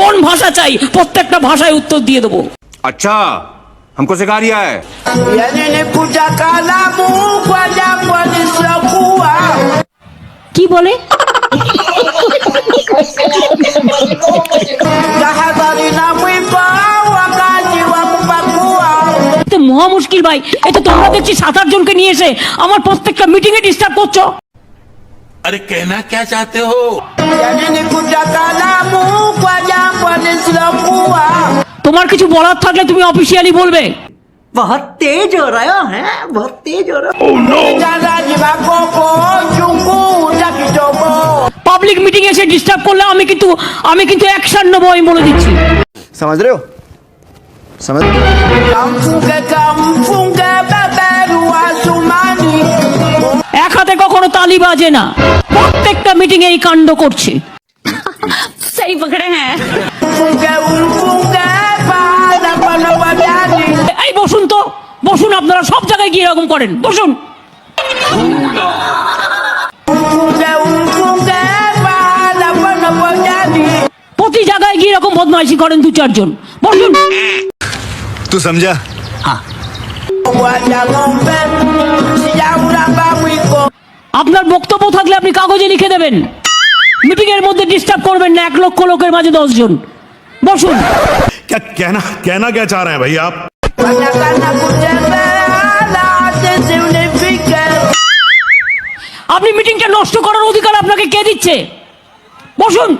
কোন ভাষা চাই প্রত্যেকটা ভাষায় উত্তর দিয়ে দেবো। अच्छा हमको सिखा रिया है। কি বলে? মহা মুশকিল ভাই, এটা তোমরা দেখছি 7-8 জনকে নিয়ে এসে আমার প্রত্যেকটা মিটিং এ ডিস্টার্ব করছো। अरे कहना क्या चाहते हो? তোমার কিছু বলার থাকলে তুমি অফিসিয়ালি বলবে। बहुत तेज हो रहा है, बहुत तेज हो रहा है। পাবলিক মিটিং এসে ডিস্টার্ব করলে আমি কিন্তু অ্যাকশন নেবো, আমি বলে দিচ্ছি। समझ रहे हो? समझ এক হাতে কখনো তালি বাজে না, প্রত্যেকটা মিটিং এই কাণ্ড করছে। সেই পকড়ে হ্যাঁ। এই বসুন তো, বসুন, আপনারা সব জায়গায় গিয়ে এরকম করেন, বসুন। প্রতি জায়গায় গিয়ে এরকম বদমাইশি করেন 2-4 জন, বসুন। तू समझा? আপনার বক্তব্য থাকলে আপনি কাগজে লিখে দেবেন। মিটিং এর মধ্যে ডিস্টার্ব করবেন না 1 লক্ষ লোকের মাঝে 10 জন। বসুন। क्या कहना क्या चाह रहे हैं भाई आप? আপনি মিটিংটা নষ্ট করার অধিকার আপনাকে কে দিচ্ছে? বসুন।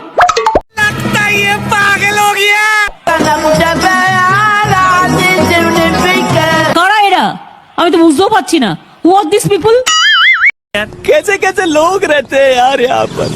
কারা এরা? আমি তো বুঝতেও পারছি না। Who are these people? कैसे कैसे लोग रहते हैं यार यहाँ पर।